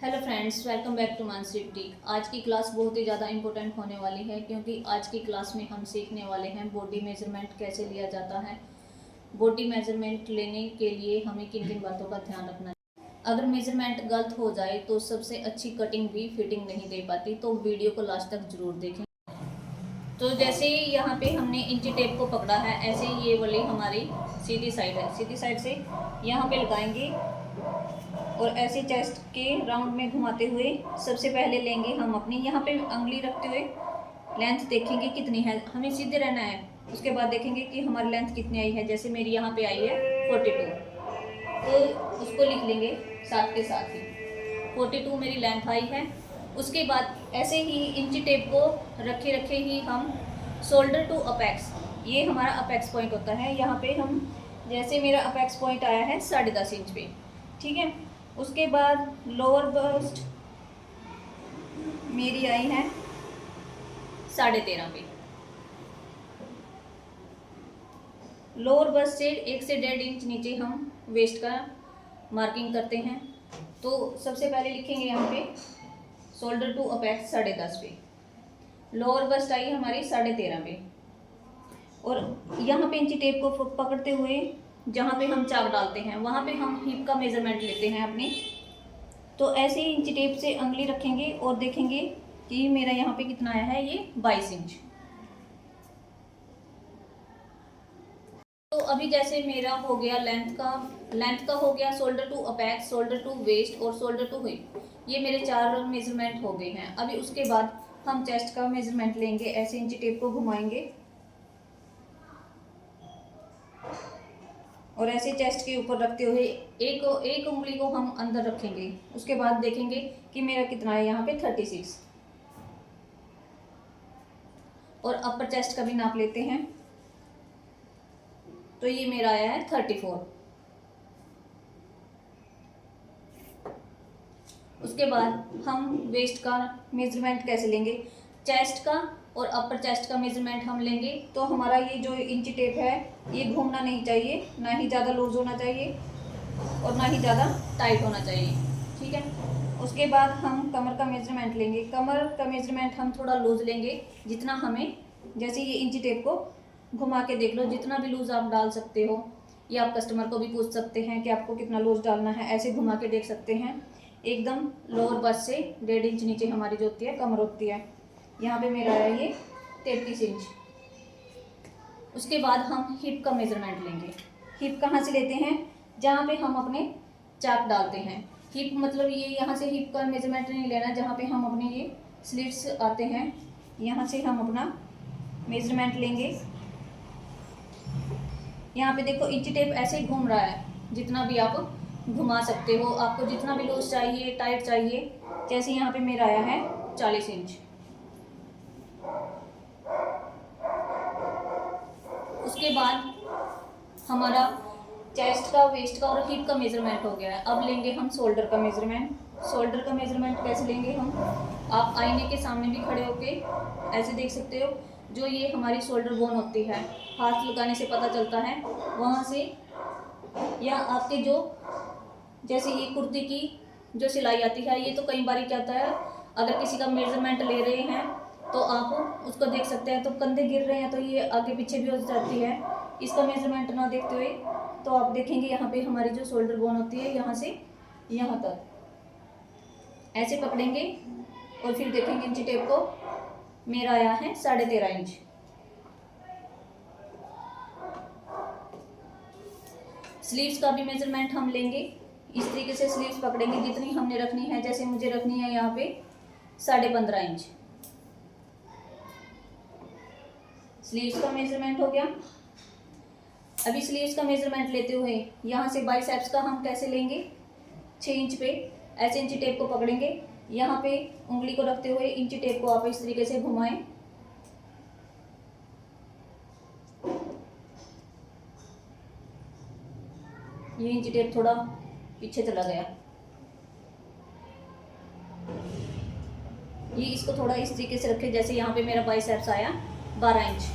Hello friends, welcome back to Mansi टीक। आज की क्लास बहुत ही ज़्यादा इंपॉर्टेंट होने वाली है क्योंकि आज की क्लास में हम सीखने वाले हैं बॉडी मेजरमेंट कैसे लिया जाता है। बॉडी मेजरमेंट लेने के लिए हमें किन किन बातों का ध्यान रखना है। अगर मेजरमेंट गलत हो जाए तो सबसे अच्छी कटिंग भी फिटिंग नहीं दे पाती, तो वीडियो को लास्ट तक जरूर देखें। तो जैसे ही यहाँ पे हमने इंची टेप को पकड़ा है, ऐसे ही ये वाली हमारी सीधी साइड है, सीधी साइड से यहाँ पे लगाएंगे और ऐसे चेस्ट के राउंड में घुमाते हुए सबसे पहले लेंगे हम अपनी यहाँ पे उंगली रखते हुए लेंथ देखेंगे कितनी है, हमें सीधे रहना है। उसके बाद देखेंगे कि हमारी लेंथ कितनी आई है। जैसे मेरी यहाँ पे आई है 42, तो उसको लिख लेंगे साथ के साथ ही 42 मेरी लेंथ आई है। उसके बाद ऐसे ही इंची टेप को रखे रखे ही हम शोल्डर टू अपेक्स, ये हमारा अपेक्स पॉइंट होता है। यहाँ पे हम जैसे मेरा अपेक्स पॉइंट आया है 10.5 इंच पे, ठीक है। उसके बाद लोअर बस्ट मेरी आई है 13.5 पे। लोअर बस्ट से 1 से 1.5 इंच नीचे हम वेस्ट का मार्किंग करते हैं। तो सबसे पहले लिखेंगे यहाँ पे शोल्डर टू अपेक्स 10.5 पे, लोअर बस्ट आई हमारी 13.5 पे। और यहाँ पे इंची टेप को पकड़ते हुए जहाँ पे हम चाक डालते हैं वहाँ पे हम हिप का मेजरमेंट लेते हैं अपनी। तो ऐसे ही इंची टेप से उंगली रखेंगे और देखेंगे कि मेरा यहाँ पे कितना आया है, ये 22 इंच। तो अभी जैसे मेरा हो गया लेंथ का हो गया shoulder to apex, shoulder to waist और शोल्डर टू हिप, ये मेरे 4 मेजरमेंट हो गए हैं। अभी उसके बाद हम चेस्ट का मेजरमेंट लेंगे। ऐसे इंची टेप को घुमाएंगे और ऐसे चेस्ट के ऊपर रखते हुए एक उंगली को हम अंदर रखेंगे। उसके बाद देखेंगे कि मेरा कितना है, यहाँ पे 36। और अपर चेस्ट का भी नाप लेते हैं, तो ये मेरा आया है 34। उसके बाद हम वेस्ट का मेजरमेंट कैसे लेंगे, चेस्ट का और अपर चेस्ट का मेजरमेंट हम लेंगे। तो हमारा ये जो इंची टेप है ये घूमना नहीं चाहिए, ना ही ज़्यादा लूज होना चाहिए और ना ही ज़्यादा टाइट होना चाहिए, ठीक है। उसके बाद हम कमर का मेजरमेंट लेंगे। कमर का मेजरमेंट हम थोड़ा लूज लेंगे, जितना हमें, जैसे ये इंची टेप को घुमा के देख लो, जितना भी लूज आप डाल सकते हो। या आप कस्टमर को भी पूछ सकते हैं कि आपको कितना लूज डालना है, ऐसे घुमा के देख सकते हैं। एकदम लोअर बस्ट से 1.5 इंच नीचे हमारी जो होती है कमर होती है। यहाँ पे मेरा है ये 33 इंच। उसके बाद हम हिप का मेजरमेंट लेंगे। हिप कहाँ से लेते हैं, जहाँ पे हम अपने चाक डालते हैं। हिप मतलब ये यहाँ से हिप का मेजरमेंट नहीं लेना, जहाँ पे हम अपने ये स्लिट्स आते हैं यहाँ से हम अपना मेजरमेंट लेंगे। यहाँ पे देखो इंची टेप ऐसे ही घूम रहा है, जितना भी आप घुमा सकते हो, आपको जितना भी लूज चाहिए, टाइट चाहिए। जैसे यहाँ पे मेरा आया है 40 इंच। उसके बाद हमारा चेस्ट का, वेस्ट का और हिप का मेजरमेंट हो गया है। अब लेंगे हम शोल्डर का मेजरमेंट। शोल्डर का मेजरमेंट कैसे लेंगे हम, आप आईने के सामने भी खड़े होके ऐसे देख सकते हो। जो ये हमारी शोल्डर बोन होती है, हाथ लगाने से पता चलता है वहाँ से, या आपके जो, जैसे ये कुर्ती की जो सिलाई आती है, ये तो कई बार क्या होता है, अगर किसी का मेजरमेंट ले रहे हैं तो आप उसको देख सकते हैं, तो कंधे गिर रहे हैं तो ये आगे पीछे भी हो जाती है। इसका मेजरमेंट ना देखते हुए तो आप देखेंगे यहाँ पे हमारी जो शोल्डर बोन होती है, यहाँ से यहाँ तक ऐसे पकड़ेंगे और फिर देखेंगे इंची टेप को, मेरा आया है 13.5 इंच। स्लीव्स का भी मेजरमेंट हम लेंगे। इस तरीके से स्लीव्स पकड़ेंगे जितनी हमने रखनी है। जैसे मुझे रखनी है यहाँ पे 15.5 इंच। स्लीव्स का मेजरमेंट हो गया। अभी स्लीव्स का मेजरमेंट लेते हुए यहाँ से बाइसेप्स का हम कैसे लेंगे, 6 इंच पे ऐसे इंची टेप को पकड़ेंगे। यहाँ पे उंगली को रखते हुए इंची टेप को आप इस तरीके से घुमाएं। ये इंची टेप थोड़ा पीछे चला गया, ये इसको थोड़ा इस तरीके से रखें। जैसे यहाँ पे मेरा बाइसेप्स आया 12 इंच,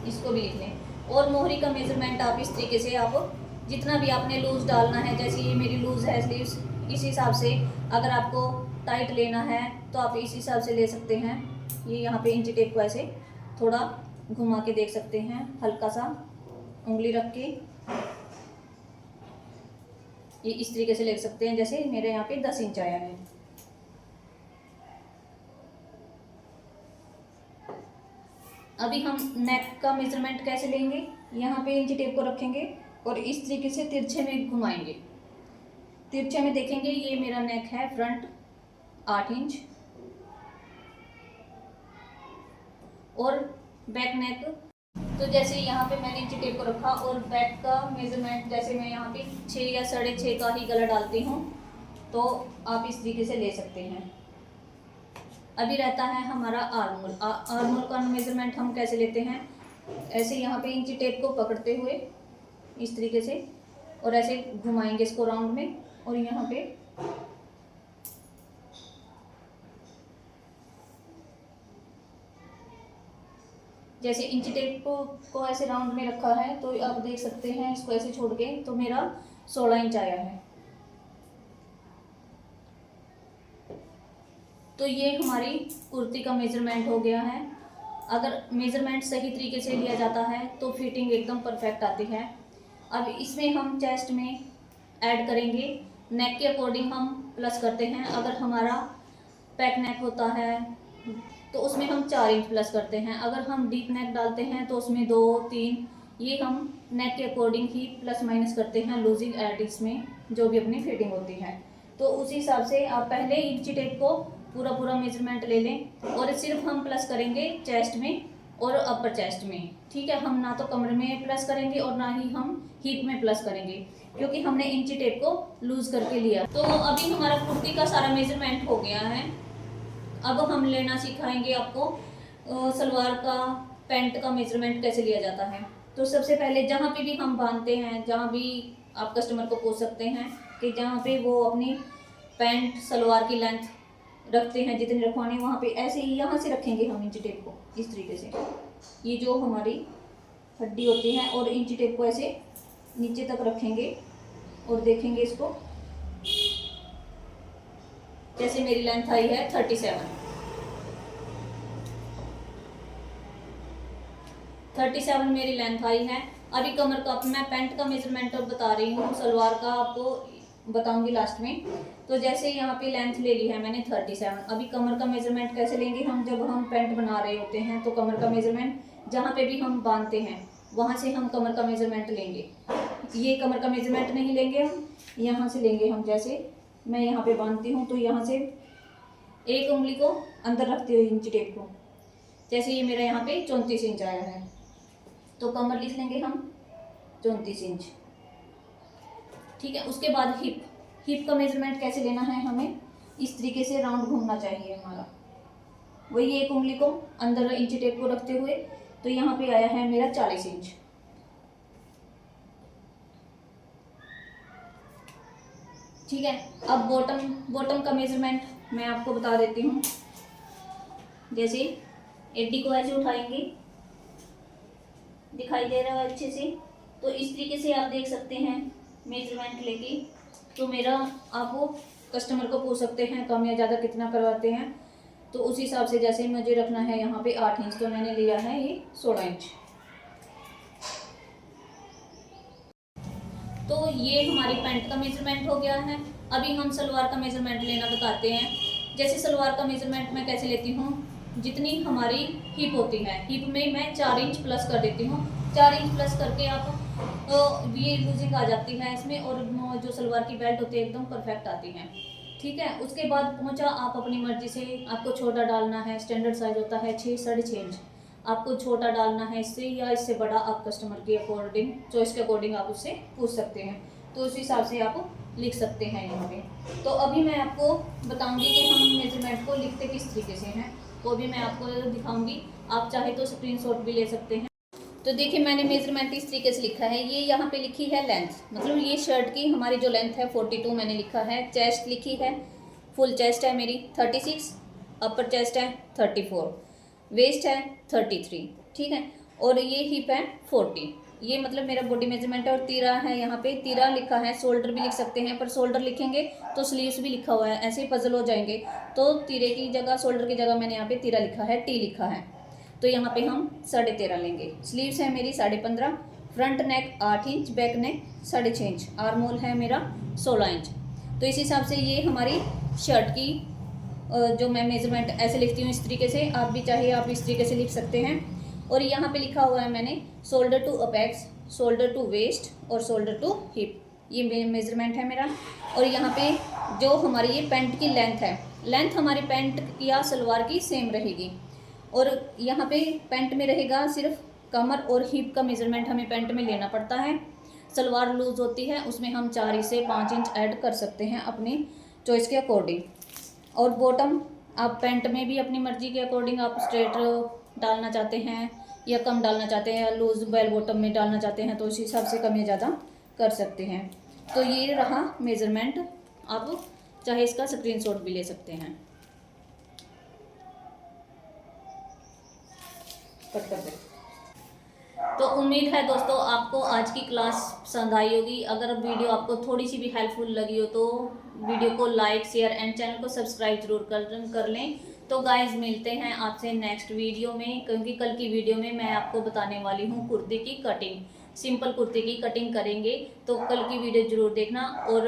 इसको भी लिख लें। और मोहरी का मेजरमेंट आप इस तरीके से आप जितना भी आपने लूज़ डालना है, जैसे ये मेरी लूज़ है स्लीव्स, इस हिसाब से अगर आपको टाइट लेना है तो आप इस हिसाब से ले सकते हैं। ये यहाँ पे इंची टेप को ऐसे थोड़ा घुमा के देख सकते हैं, हल्का सा उंगली रख के ये इस तरीके से ले सकते हैं। जैसे मेरे यहाँ पे 10 इंच आया है। अभी हम नेक का मेजरमेंट कैसे लेंगे, यहाँ पे इंची टेप को रखेंगे और इस तरीके से तिरछे में घुमाएंगे। तिरछे में देखेंगे ये मेरा नेक है फ्रंट 8 इंच और बैक नेक, तो जैसे यहाँ पे मैंने इंची टेप को रखा और बैक का मेजरमेंट जैसे मैं यहाँ पे 6 या 6.5 का ही गला डालती हूँ, तो आप इस तरीके से ले सकते हैं। अभी रहता है हमारा आर्म होल। आर्म होल का मेजरमेंट हम कैसे लेते हैं, ऐसे यहाँ पे इंची टेप को पकड़ते हुए इस तरीके से और ऐसे घुमाएंगे इसको राउंड में, और यहाँ पे जैसे इंची टेप को ऐसे राउंड में रखा है, तो आप देख सकते हैं इसको ऐसे छोड़ के, तो मेरा 16 इंच आया है। तो ये हमारी कुर्ती का मेजरमेंट हो गया है। अगर मेजरमेंट सही तरीके से लिया जाता है तो फिटिंग एकदम परफेक्ट आती है। अब इसमें हम चेस्ट में ऐड करेंगे, नेक के अकॉर्डिंग हम प्लस करते हैं। अगर हमारा पैक नेक होता है तो उसमें हम 4 इंच प्लस करते हैं। अगर हम डीप नेक डालते हैं तो उसमें 2, 3, ये हम नेक के अकॉर्डिंग ही प्लस माइनस करते हैं, लूजिंग ऐड इसमें जो भी अपनी फिटिंग होती है। तो उस हिसाब से आप पहले इंची टेप को पूरा मेजरमेंट ले लें और सिर्फ हम प्लस करेंगे चेस्ट में और अपर चेस्ट में, ठीक है। हम ना तो कमर में प्लस करेंगे और ना ही हम हिप में प्लस करेंगे, क्योंकि हमने इंची टेप को लूज करके लिया। तो अभी हमारा कुर्ती का सारा मेजरमेंट हो गया है। अब हम लेना सिखाएंगे आपको सलवार का, पैंट का मेजरमेंट कैसे लिया जाता है। तो सबसे पहले जहाँ पे भी हम बांधते हैं, जहाँ भी आप कस्टमर को पूछ सकते हैं कि जहाँ पे वो अपनी पैंट सलवार की लेंथ रखते हैं, जितनी रखवानी वहाँ पे ऐसे ही यहाँ से रखेंगे हम इंची टेप को इस तरीके से। ये जो हमारी हड्डी होती है, और इंची टेप को ऐसे नीचे तक रखेंगे और देखेंगे इसको। जैसे मेरी लेंथ आई है 37 मेरी लेंथ आई है। अभी कमर का मैं पैंट का मेजरमेंट अब बता रही हूँ, सलवार का आपको बताऊंगी लास्ट में। तो जैसे यहाँ पे लेंथ ले ली है मैंने 37। अभी कमर का मेजरमेंट कैसे लेंगे हम, जब हम पैंट बना रहे होते हैं तो कमर का मेजरमेंट जहाँ पे भी हम बांधते हैं वहाँ से हम कमर का मेजरमेंट लेंगे। ये कमर का मेजरमेंट नहीं लेंगे हम, यहाँ से लेंगे हम। जैसे मैं यहाँ पे बांधती हूँ तो यहाँ से एक उंगली को अंदर रखते हुए इंची टेप को, जैसे ये मेरा यहाँ पे 34 इंच आया है, तो कमर लिख लेंगे हम 34 इंच, ठीक है। उसके बाद हिप का मेजरमेंट कैसे लेना है, हमें इस तरीके से राउंड घूमना चाहिए हमारा। वही एक उंगली को अंदर इंची टेप को रखते हुए, तो यहाँ पे आया है मेरा 40 इंच, ठीक है। अब बॉटम का मेजरमेंट मैं आपको बता देती हूँ। जैसे एडी को ऐसे उठाएंगे, दिखाई दे रहा है अच्छे से, तो इस तरीके से आप देख सकते हैं मेजरमेंट लेके। तो मेरा आपको कस्टमर को पूछ सकते हैं कम या ज़्यादा कितना करवाते हैं, तो उस हिसाब से जैसे मुझे रखना है यहाँ पे 8 इंच, तो मैंने लिया है ये 16 इंच। तो ये हमारी पैंट का मेजरमेंट हो गया है। अभी हम सलवार का मेजरमेंट लेना बताते हैं। जैसे सलवार का मेजरमेंट मैं कैसे लेती हूँ, जितनी हमारी हिप होती है, हिप में मैं 4 इंच प्लस कर देती हूँ। 4 इंच प्लस करके आप तो ये लूजिंग आ जाती है इसमें, और जो सलवार की बेल्ट होती है एकदम परफेक्ट आती है, ठीक है। उसके बाद पहुँचा आप अपनी मर्जी से, आपको छोटा डालना है, स्टैंडर्ड साइज होता है 6, 6.5 इंच, आपको छोटा डालना है इससे या इससे बड़ा, आप कस्टमर के अकॉर्डिंग, चॉइस के अकॉर्डिंग आप उससे पूछ सकते हैं, तो उस हिसाब से आप लिख सकते हैं यहाँ पे। तो अभी मैं आपको बताऊंगी कि हम मेजरमेंट को लिखते किस तरीके से हैं, वो भी मैं आपको दिखाऊंगी। आप चाहे तो स्क्रीनशॉट भी ले सकते हैं। तो देखिए मैंने मेजरमेंट इस तरीके से लिखा है। ये यहाँ पे लिखी है लेंथ, मतलब ये शर्ट की हमारी जो लेंथ है 42 मैंने लिखा है। चेस्ट लिखी है, फुल चेस्ट है मेरी 36, अपर चेस्ट है 34, वेस्ट है 33, ठीक है। और ये हिप है 40, ये मतलब मेरा बॉडी मेजरमेंट है। और तीरा है, यहाँ पे तीरा लिखा है, शोल्डर भी लिख सकते हैं, पर शोल्डर लिखेंगे तो स्लीव्स भी लिखा हुआ है, ऐसे ही पजल हो जाएंगे। तो तीरे की जगह, शोल्डर की जगह मैंने यहाँ पे तीरा लिखा है, टी लिखा है। तो यहाँ पे हम 13.5 लेंगे। स्लीव्स है मेरी 15.5, फ्रंट नेक 8 inch, back neck 6.5 inch, arm hole है मेरा 16 इंच। तो इस हिसाब से ये हमारी शर्ट की जो मैं मेजरमेंट ऐसे लिखती हूँ, इस तरीके से आप भी चाहे आप इस तरीके से लिख सकते हैं। और यहाँ पे लिखा हुआ है मैंने shoulder to apex, shoulder to waist और शोल्डर टू हिप, ये मेजरमेंट है मेरा। और यहाँ पे जो हमारी ये पैंट की लेंथ है, लेंथ हमारी पैंट या सलवार की सेम रहेगी। और यहाँ पे पैंट में रहेगा सिर्फ कमर और हिप का मेजरमेंट हमें पैंट में लेना पड़ता है। सलवार लूज होती है, उसमें हम 4 से 5 इंच ऐड कर सकते हैं अपनी चॉइस के अकॉर्डिंग। और बॉटम आप पैंट में भी अपनी मर्जी के अकॉर्डिंग आप स्ट्रेट डालना चाहते हैं या कम डालना चाहते हैं, या लूज बेल बॉटम में डालना चाहते हैं, तो उस हिसाब से कम या ज़्यादा कर सकते हैं। तो ये रहा मेजरमेंट, आप चाहे इसका स्क्रीनशॉट भी ले सकते हैं। कट कर दे। तो उम्मीद है दोस्तों आपको आज की क्लास पसंद आई होगी। अगर वीडियो आपको थोड़ी सी भी हेल्पफुल लगी हो तो वीडियो को लाइक, शेयर एंड चैनल को सब्सक्राइब जरूर कर लें। तो गाइज मिलते हैं आपसे नेक्स्ट वीडियो में, क्योंकि कल की वीडियो में मैं आपको बताने वाली हूँ कुर्ती की कटिंग, सिंपल कुर्ती की कटिंग करेंगे। तो कल की वीडियो जरूर देखना। और